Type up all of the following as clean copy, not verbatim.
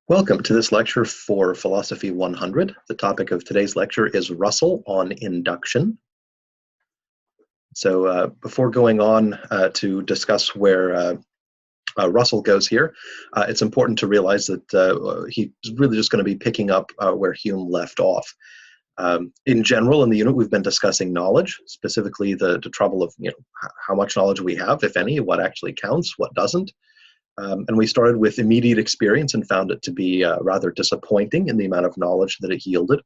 Welcome to this lecture for Philosophy 100. The topic of today's lecture is Russell on induction. So before going on to discuss where Russell goes here, it's important to realize that he's really just going to be picking up where Hume left off. In general, in the unit, we've been discussing knowledge, specifically the trouble of how much knowledge we have, if any, what actually counts, what doesn't. And we started with immediate experience and found it to be rather disappointing in the amount of knowledge that it yielded.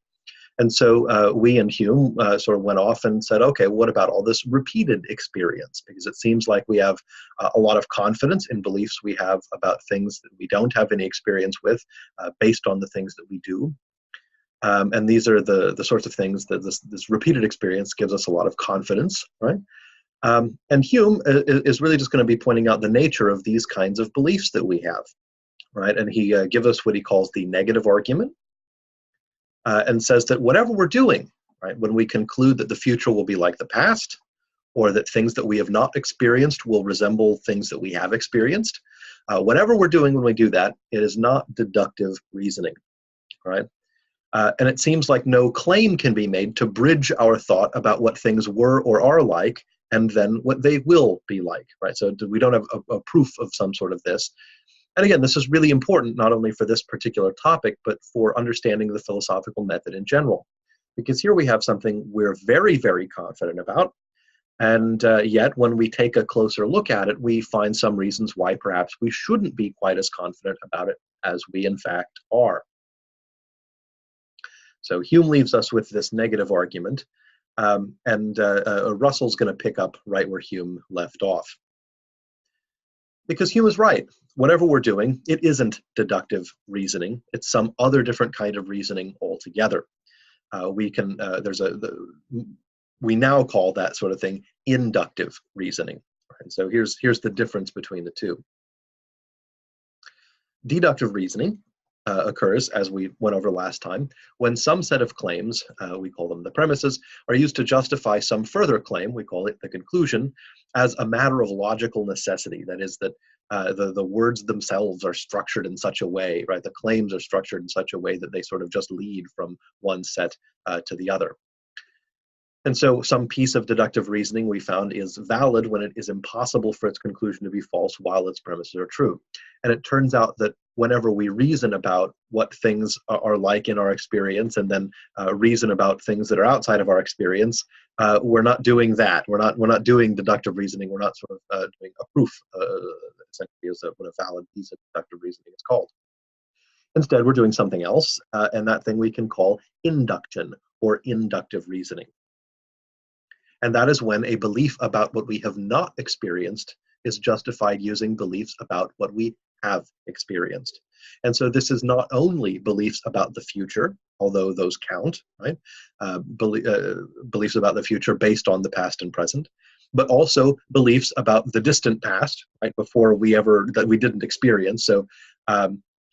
And so we and Hume sort of went off and said, okay, what about all this repeated experience? Because it seems like we have a lot of confidence in beliefs we have about things that we don't have any experience with based on the things that we do. And these are the sorts of things that this repeated experience gives us a lot of confidence, right? And Hume is really just going to be pointing out the nature of these kinds of beliefs that we have, right? And he gives us what he calls the negative argument, and says that whatever we're doing, right, when we conclude that the future will be like the past, or that things that we have not experienced will resemble things that we have experienced, whatever we're doing when we do that, it is not deductive reasoning, right? And it seems like no claim can be made to bridge our thought about what things were or are like and then what they will be like, right? So we don't have a proof of some sort of this. And again, this is really important, not only for this particular topic, but for understanding the philosophical method in general. Because here we have something we're very, very confident about, and yet when we take a closer look at it, we find some reasons why perhaps we shouldn't be quite as confident about it as we in fact are. So Hume leaves us with this negative argument, and Russell's going to pick up right where Hume left off. Because Hume is right. Whatever we're doing, it isn't deductive reasoning. It's some other different kind of reasoning altogether. We now call that sort of thing inductive reasoning. And so here's the difference between the two. Deductive reasoning occurs, as we went over last time, when some set of claims, we call them the premises, are used to justify some further claim, we call it the conclusion, as a matter of logical necessity. That is, that the words themselves are structured in such a way, right? The claims are structured in such a way that they sort of just lead from one set to the other. And so some piece of deductive reasoning we found is valid when it is impossible for its conclusion to be false while its premises are true. And it turns out that whenever we reason about what things are like in our experience and then reason about things that are outside of our experience, we're not doing that. We're not doing deductive reasoning. We're not sort of doing a proof, essentially, is what a valid piece of deductive reasoning is called. Instead, we're doing something else, and that thing we can call induction or inductive reasoning. And that is when a belief about what we have not experienced is justified using beliefs about what we have experienced. And so this is not only beliefs about the future, although those count, right? Beliefs about the future based on the past and present, but also beliefs about the distant past, right? Before that we didn't experience. So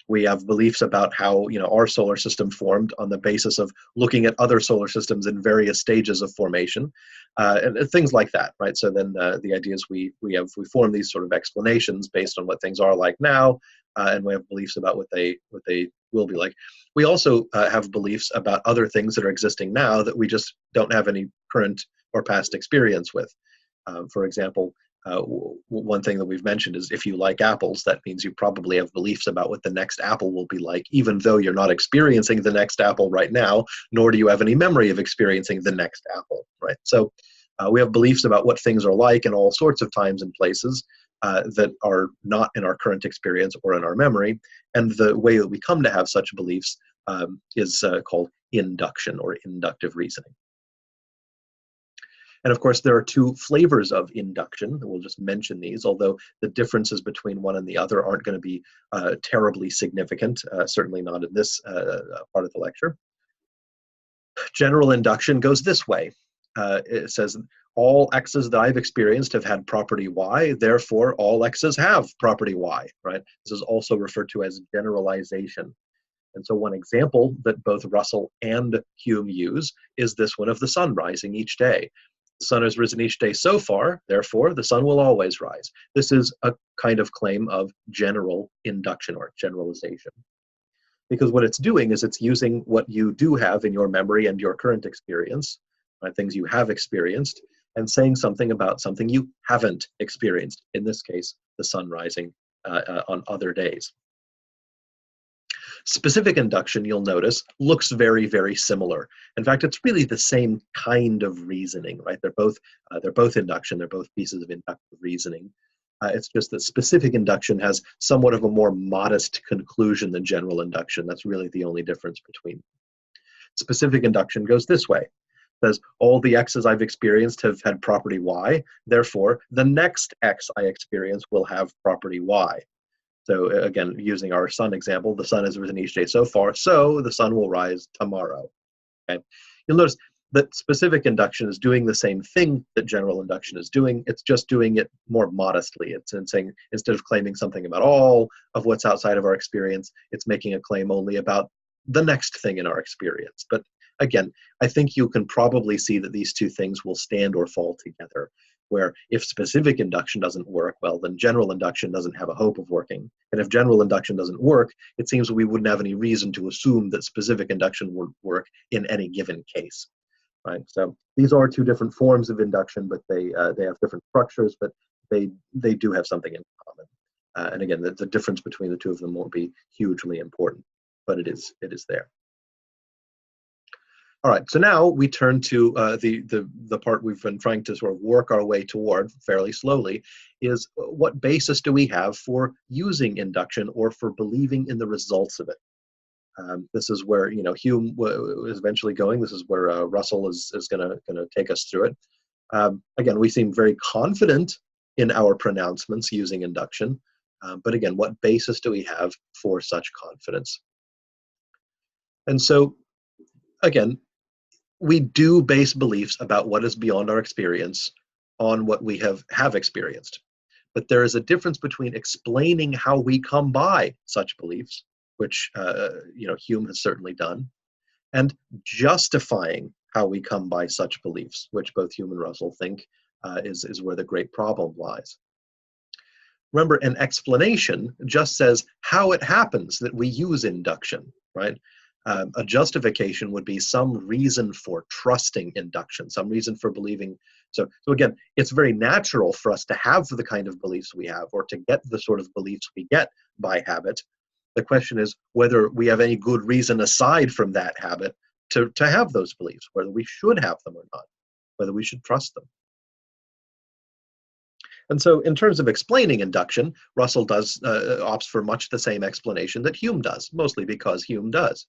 we have beliefs about how our solar system formed on the basis of looking at other solar systems in various stages of formation, and things like that, right? So then the idea is we form these sort of explanations based on what things are like now, and we have beliefs about what they will be like. We also have beliefs about other things that are existing now that we just don't have any current or past experience with. For example, one thing that we've mentioned is if you like apples, that means you probably have beliefs about what the next apple will be like, even though you're not experiencing the next apple right now, nor do you have any memory of experiencing the next apple, right? So we have beliefs about what things are like in all sorts of times and places that are not in our current experience or in our memory. And the way that we come to have such beliefs is called induction or inductive reasoning. And of course, there are two flavors of induction. We'll just mention these, although the differences between one and the other aren't going to be terribly significant, certainly not in this part of the lecture. General induction goes this way. It says, all x's that I've experienced have had property y, therefore all x's have property y, right? This is also referred to as generalization. And so one example that both Russell and Hume use is this one of the sun rising each day. The sun has risen each day so far, therefore the sun will always rise. This is a kind of claim of general induction or generalization. Because what it's doing is it's using what you do have in your memory and your current experience, right, things you have experienced, and saying something about something you haven't experienced, in this case, the sun rising on other days. Specific induction, you'll notice, looks very, very similar. In fact, it's really the same kind of reasoning, right? They're both induction. They're both pieces of inductive reasoning. It's just that specific induction has somewhat of a more modest conclusion than general induction. That's really the only difference between. Specific induction goes this way. It says, all the x's I've experienced have had property y. Therefore, the next x I experience will have property y. So again, using our sun example, the sun has risen each day so far, so the sun will rise tomorrow. Okay? You'll notice that specific induction is doing the same thing that general induction is doing. It's just doing it more modestly. It's saying, instead of claiming something about all of what's outside of our experience, it's making a claim only about the next thing in our experience. But again, I think you can probably see that these two things will stand or fall together, where if specific induction doesn't work, well, then general induction doesn't have a hope of working. And if general induction doesn't work, it seems we wouldn't have any reason to assume that specific induction would work in any given case. Right? So these are two different forms of induction, but they have different structures, but they do have something in common. And again, the difference between the two of them won't be hugely important, but it is there. All right, so now we turn to the part we've been trying to sort of work our way toward fairly slowly, is what basis do we have for using induction or for believing in the results of it? This is where Hume is eventually going. This is where Russell is going to take us through it. Again, we seem very confident in our pronouncements using induction, but again, what basis do we have for such confidence? And so, again, we do base beliefs about what is beyond our experience on what we have experienced. But there is a difference between explaining how we come by such beliefs, which Hume has certainly done, and justifying how we come by such beliefs, which both Hume and Russell think is where the great problem lies. Remember, an explanation just says how it happens that we use induction, right? A justification would be some reason for trusting induction, some reason for believing. So again, it's very natural for us to have the kind of beliefs we have, or to get the sort of beliefs we get by habit. The question is whether we have any good reason aside from that habit to have those beliefs, whether we should have them or not, whether we should trust them. And so in terms of explaining induction, Russell opts for much the same explanation that Hume does, mostly because Hume does.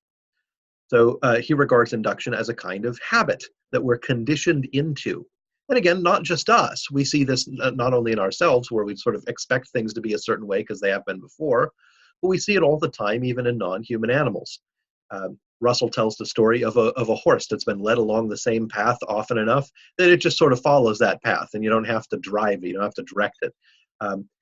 So he regards induction as a kind of habit that we're conditioned into. And again, not just us. We see this not only in ourselves, where we sort of expect things to be a certain way because they have been before, but we see it all the time, even in non-human animals. Russell tells the story of a horse that's been led along the same path often enough that it just sort of follows that path, and you don't have to drive it, you don't have to direct it.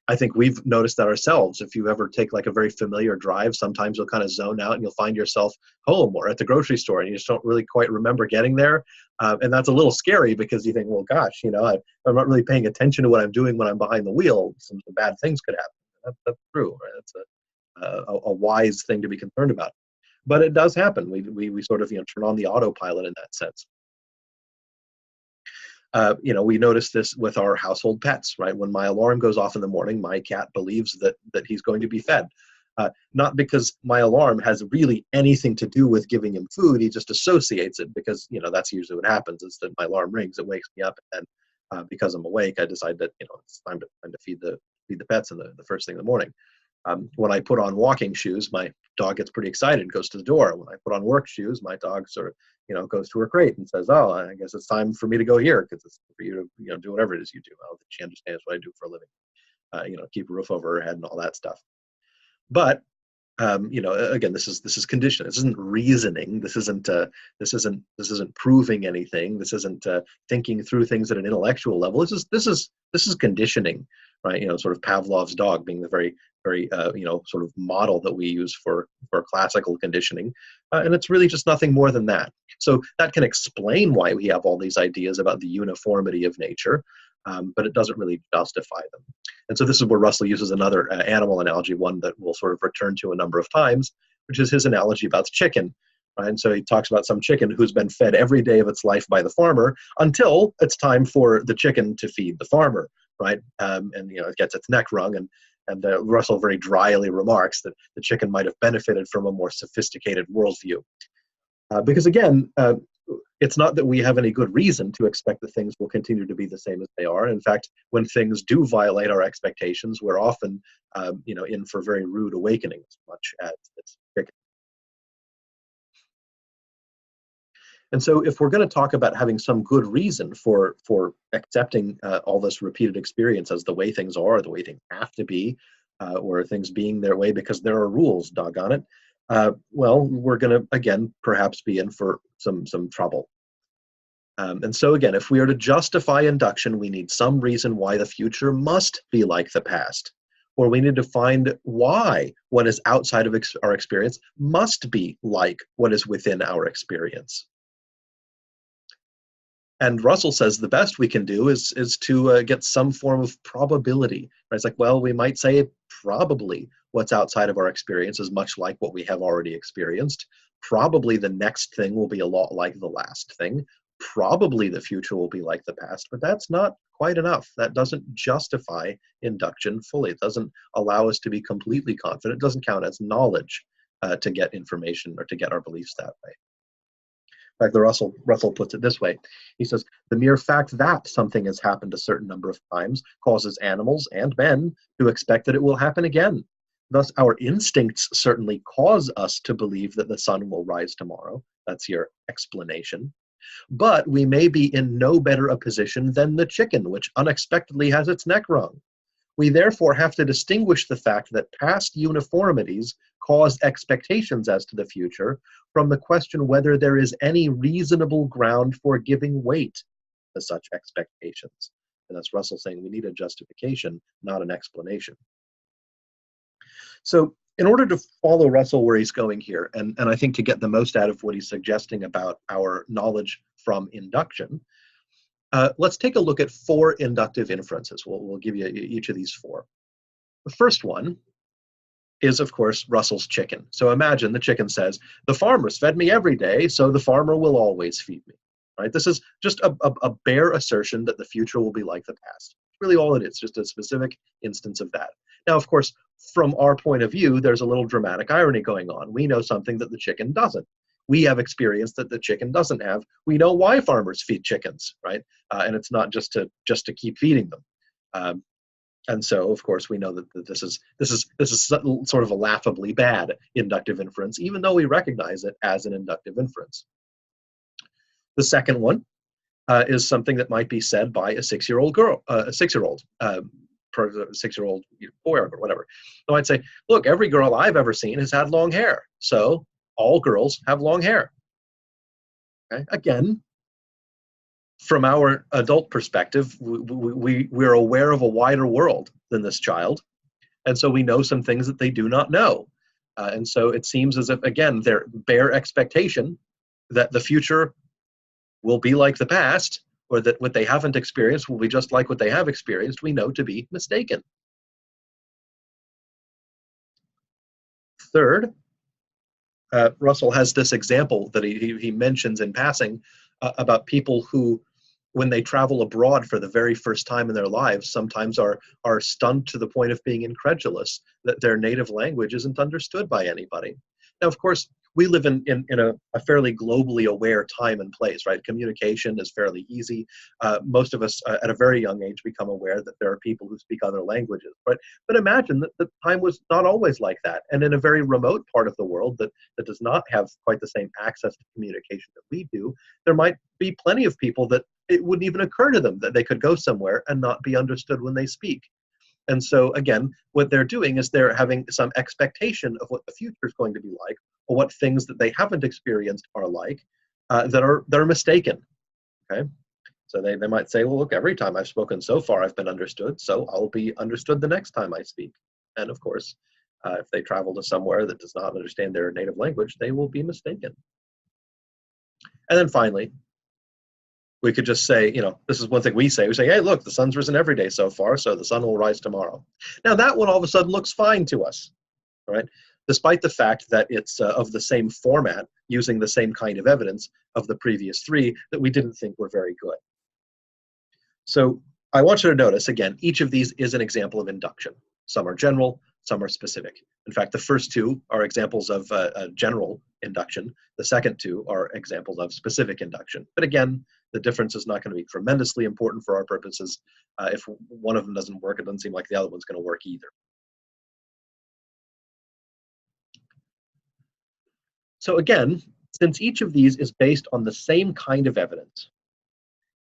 I think we've noticed that ourselves. If you ever take like a very familiar drive, sometimes you'll kind of zone out and you'll find yourself home or at the grocery store, and you just don't really quite remember getting there. And that's a little scary because you think, well, gosh, I'm not really paying attention to what I'm doing when I'm behind the wheel. Some bad things could happen. That's true, right? That's a wise thing to be concerned about. But it does happen. We sort of turn on the autopilot in that sense. We notice this with our household pets, right? When my alarm goes off in the morning, my cat believes that he's going to be fed. Not because my alarm has really anything to do with giving him food. He just associates it because, that's usually what happens, is that my alarm rings, it wakes me up, and because I'm awake, I decide that, it's time to feed the pets in the first thing in the morning. When I put on walking shoes, my dog gets pretty excited and goes to the door. When I put on work shoes, my dog sort of, goes to her crate and says, "Oh, I guess it's time for me to go here because it's for you to, do whatever it is you do." Well, she understands what I do for a living, keep a roof over her head and all that stuff. But again, this is conditioning. This isn't reasoning. This isn't proving anything. This isn't thinking through things at an intellectual level. This is conditioning, right? Sort of Pavlov's dog being the very sort of model that we use for classical conditioning, and it's really just nothing more than that. So that can explain why we have all these ideas about the uniformity of nature, but it doesn't really justify them. And so this is where Russell uses another animal analogy, one that we'll sort of return to a number of times, which is his analogy about the chicken. Right? And so he talks about some chicken who's been fed every day of its life by the farmer until it's time for the chicken to feed the farmer, right? And it gets its neck wrung, and Russell very dryly remarks that the chicken might have benefited from a more sophisticated worldview. Because again, it's not that we have any good reason to expect that things will continue to be the same as they are. In fact, when things do violate our expectations, we're often, in for very rude awakenings, much as this chicken. And so if we're going to talk about having some good reason for accepting all this repeated experience as the way things are, the way things have to be, or things being their way because there are rules, doggone it, well, we're going to, again, perhaps be in for some trouble. And so again, if we are to justify induction, we need some reason why the future must be like the past. Or we need to find why what is outside of our experience must be like what is within our experience. And Russell says the best we can do is to get some form of probability. Right? It's like, well, we might say probably what's outside of our experience is much like what we have already experienced. Probably the next thing will be a lot like the last thing. Probably the future will be like the past, but that's not quite enough. That doesn't justify induction fully. It doesn't allow us to be completely confident. It doesn't count as knowledge to get information or to get our beliefs that way. In fact, Russell puts it this way. He says, the mere fact that something has happened a certain number of times causes animals and men to expect that it will happen again. Thus, our instincts certainly cause us to believe that the sun will rise tomorrow. That's your explanation. But we may be in no better a position than the chicken, which unexpectedly has its neck wrung. We therefore have to distinguish the fact that past uniformities cause expectations as to the future from the question whether there is any reasonable ground for giving weight to such expectations. And that's Russell saying we need a justification, not an explanation. So in order to follow Russell where he's going here, and I think to get the most out of what he's suggesting about our knowledge from induction, let's take a look at 4 inductive inferences. We'll give you each of these 4. The first one is, of course, Russell's chicken. So imagine the chicken says, the farmer's fed me every day, so the farmer will always feed me. Right? This is just a bare assertion that the future will be like the past. Really all it is, just a specific instance of that. Now, of course, from our point of view, there's a little dramatic irony going on. We know something that the chicken doesn't. We have experience that the chicken doesn't have. We know why farmers feed chickens, right? And it's not just to keep feeding them. And so, of course, we know that this is sort of a laughably bad inductive inference, even though we recognize it as an inductive inference. The second one is something that might be said by a 6-year-old girl, a 6-year-old boy or whatever. So I'd say, look, every girl I've ever seen has had long hair, so all girls have long hair. Okay? Again, from our adult perspective, we're aware of a wider world than this child, and so we know some things that they do not know. And so it seems as if, again, their bare expectation that the future will be like the past, or that what they haven't experienced will be just like what they have experienced, we know to be mistaken. Third, Russell has this example that he mentions in passing about people who, when they travel abroad for the very first time in their lives, sometimes are stunned to the point of being incredulous that their native language isn't understood by anybody. Now, of course, we live in a fairly globally aware time and place, right? Communication is fairly easy. Most of us at a very young age become aware that there are people who speak other languages. But imagine that the time was not always like that. And in a very remote part of the world that does not have quite the same access to communication that we do, there might be plenty of people that it wouldn't even occur to them that they could go somewhere and not be understood when they speak. And so, again, what they're doing is they're having some expectation of what the future is going to be like, or what things that they haven't experienced are like, that are mistaken. Okay, so they might say, well, look, every time I've spoken so far, I've been understood, so I'll be understood the next time I speak. And of course, if they travel to somewhere that does not understand their native language, they will be mistaken. And then finally, we could just say, this is one thing we say. We say, hey, look, the sun's risen every day so far, so the sun will rise tomorrow. Now, that one all of a sudden looks fine to us, right? despite the fact that it's of the same format, using the same kind of evidence of the previous three that we didn't think were very good. So I want you to notice, again, each of these is an example of induction. Some are general, some are specific. In fact, the first two are examples of general induction. The second two are examples of specific induction. But again, the difference is not going to be tremendously important for our purposes. If one of them doesn't work, it doesn't seem like the other one's going to work either. So again, since each of these is based on the same kind of evidence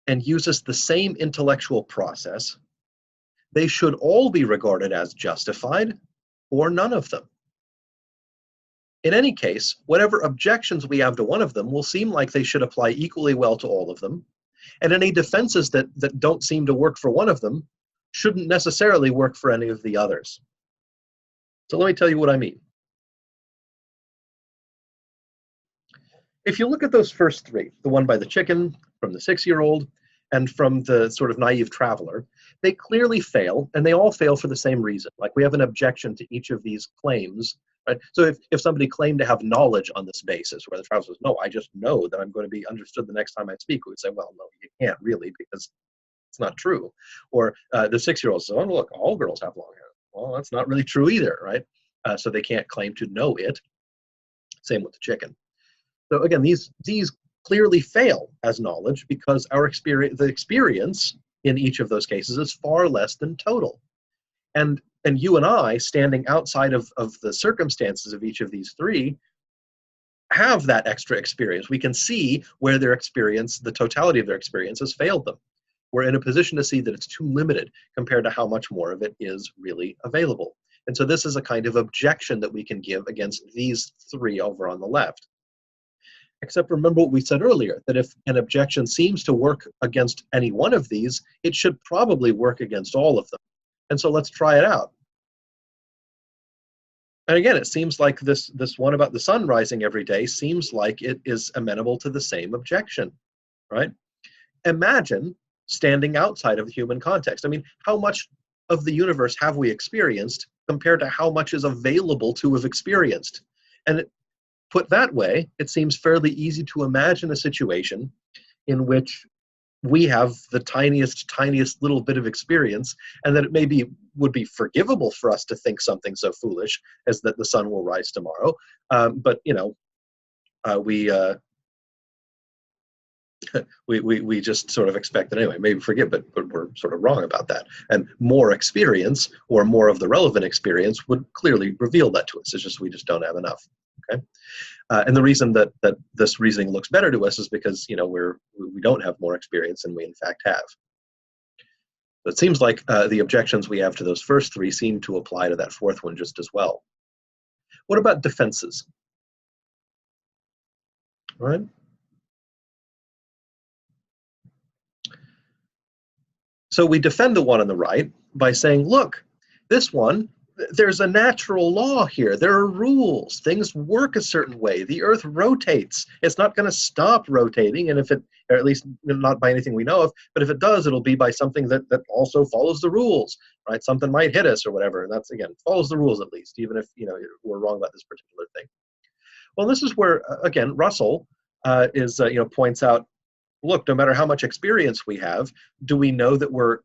and uses the same intellectual process, they should all be regarded as justified or none of them. In any case, whatever objections we have to one of them will seem like they should apply equally well to all of them, and any defenses that don't seem to work for one of them shouldn't necessarily work for any of the others. So let me tell you what I mean. If you look at those first three, the one by the chicken, from the 6-year-old, and from the sort of naive traveler, they clearly fail, and they all fail for the same reason. Like, we have an objection to each of these claims, right? So if somebody claimed to have knowledge on this basis, where the traveler says, no, I just know that I'm going to be understood the next time I speak, we would say, well, no, you can't really, because it's not true. Or the 6-year-old says, oh, look, all girls have long hair. Well, that's not really true either, right? So they can't claim to know it. Same with the chicken. So again, these clearly fail as knowledge because the experience in each of those cases is far less than total. And you and I, standing outside of the circumstances of each of these three, have that extra experience. We can see where their experience, the totality of their experience, has failed them. We're in a position to see that it's too limited compared to how much more of it is really available. And so this is a kind of objection that we can give against these three over on the left. Except remember what we said earlier, that if an objection seems to work against any one of these, it should probably work against all of them. And so let's try it out. And again, it seems like this one about the sun rising every day seems like it is amenable to the same objection, right? Imagine standing outside of the human context. I mean, how much of the universe have we experienced compared to how much is available to have experienced? And put that way, it seems fairly easy to imagine a situation in which we have the tiniest little bit of experience, and that it would be forgivable for us to think something so foolish as that the sun will rise tomorrow. But you know, we just sort of expect that anyway. Maybe forget, but we're sort of wrong about that. And more experience, or more of the relevant experience, would clearly reveal that to us. It's just we just don't have enough. Okay. And the reason that this reasoning looks better to us is because, you know, we don't have more experience than we in fact have. So it seems like the objections we have to those first three seem to apply to that fourth one just as well. What about defenses? All right. So we defend the one on the right by saying, look, this one, there's a natural law here. There are rules. Things work a certain way. The Earth rotates. It's not going to stop rotating, and or at least not by anything we know of, but if it does, it'll be by something that also follows the rules, right? Something might hit us or whatever, and that's, again, follows the rules at least, even if, you know, we're wrong about this particular thing. Well, this is where, again, Russell points out, look, no matter how much experience we have, do we know that we're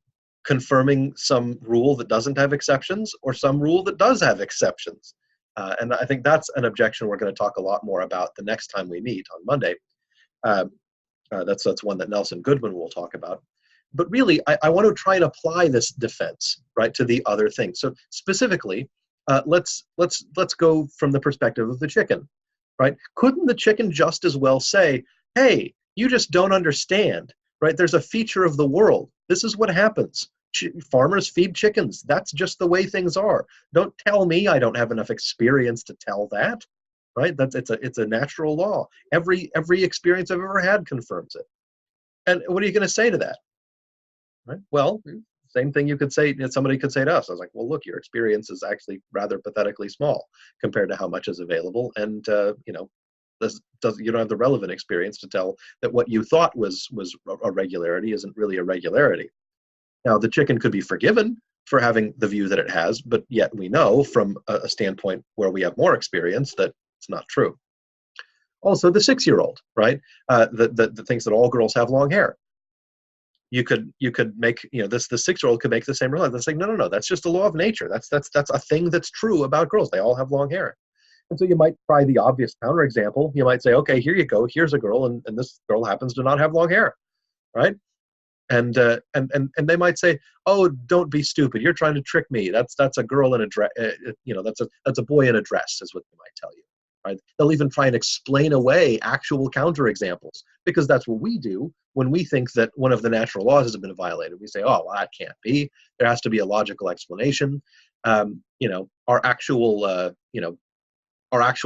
confirming some rule that doesn't have exceptions or some rule that does have exceptions? And I think that's an objection we're going to talk a lot more about the next time we meet on Monday. That's one that Nelson Goodman will talk about. But really, I want to try and apply this defense, right, to the other things. So specifically, let's go from the perspective of the chicken, right? Couldn't the chicken just as well say, hey, you just don't understand, right? There's a feature of the world. This is what happens. Farmers feed chickens. That's just the way things are. Don't tell me I don't have enough experience to tell that, right? It's a natural law. Every experience I've ever had confirms it. And what are you going to say to that? Right? Well, same thing you could say, somebody could say to us. I was like, well, look, your experience is actually rather pathetically small compared to how much is available. And, you know, you don't have the relevant experience to tell that what you thought was a regularity isn't really a regularity. Now, the chicken could be forgiven for having the view that it has, but yet we know from a standpoint where we have more experience that it's not true. Also, the 6-year-old, right, that thinks that all girls have long hair. You could make, this the 6-year-old could make the same result. That's like, no, that's just a law of nature. That's a thing that's true about girls. They all have long hair. And so you might try the obvious counterexample. You might say, okay, here you go. Here's a girl, and this girl happens to not have long hair, right? And they might say, oh, don't be stupid. You're trying to trick me. That's a girl in a dress. That's a boy in a dress, is what they might tell you. Right? They'll even try and explain away actual counterexamples, because that's what we do when we think that one of the natural laws has been violated. We say, oh, well, that can't be. There has to be a logical explanation. Our actual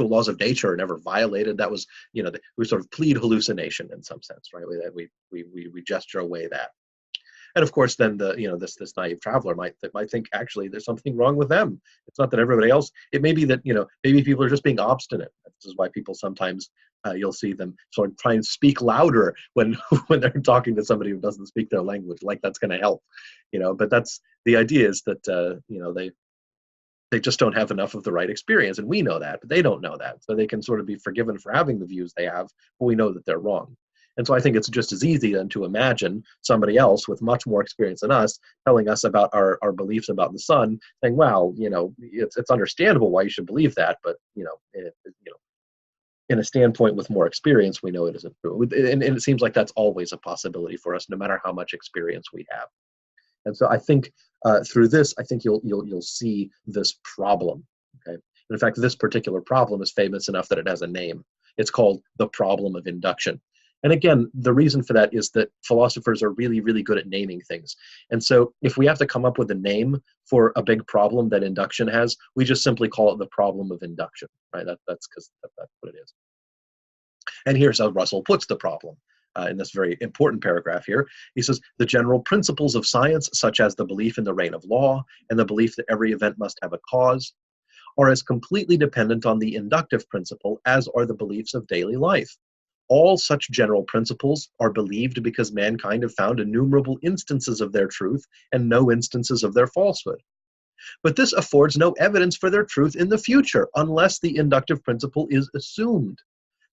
laws of nature are never violated. That was, we sort of plead hallucination in some sense, right? We gesture away that. And of course, then this naive traveler might think actually there's something wrong with them. It's not that everybody else. It may be that maybe people are just being obstinate. This is why people sometimes you'll see them sort of try and speak louder when when they're talking to somebody who doesn't speak their language, like that's going to help. But that's the idea, is that they just don't have enough of the right experience, and we know that, but they don't know that. So they can sort of be forgiven for having the views they have, but we know that they're wrong. And so I think it's just as easy then to imagine somebody else with much more experience than us telling us about our beliefs about the sun, saying, "Wow, it's understandable why you should believe that, but in a standpoint with more experience, we know it isn't true." And it seems like that's always a possibility for us, no matter how much experience we have. And so I think through this, I think you'll see this problem. Okay. In fact, this particular problem is famous enough that it has a name. It's called the problem of induction. And again, the reason for that is that philosophers are really, really good at naming things. And so if we have to come up with a name for a big problem that induction has, we just simply call it the problem of induction, right? That's because that's what it is. And here's how Russell puts the problem. In this very important paragraph here, he says, the general principles of science, such as the belief in the reign of law and the belief that every event must have a cause, are as completely dependent on the inductive principle as are the beliefs of daily life. All such general principles are believed because mankind have found innumerable instances of their truth and no instances of their falsehood. But this affords no evidence for their truth in the future unless the inductive principle is assumed.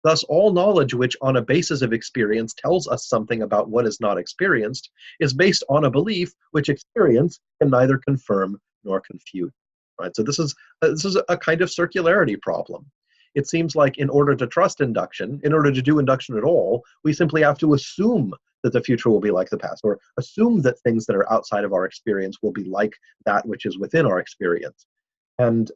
Thus, all knowledge which, on a basis of experience, tells us something about what is not experienced, is based on a belief which experience can neither confirm nor confute. Right? So this is a kind of circularity problem. It seems like in order to trust induction, in order to do induction at all, we simply have to assume that the future will be like the past, or assume that things that are outside of our experience will be like that which is within our experience. And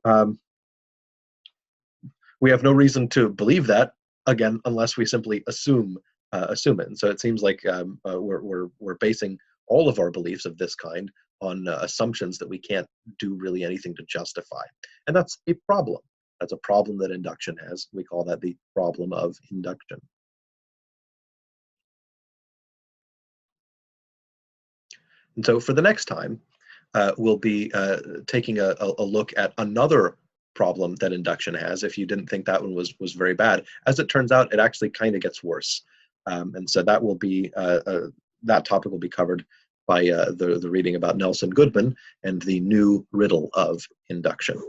we have no reason to believe that, again, unless we simply assume it. And so it seems like we're basing all of our beliefs of this kind on assumptions that we can't do really anything to justify. And that's a problem. That's a problem that induction has. We call that the problem of induction. And so for the next time, we'll be taking a look at another problem that induction has. If you didn't think that one was very bad, as it turns out, it actually kind of gets worse. And so that will be that topic will be covered by the reading about Nelson Goodman and the new riddle of induction.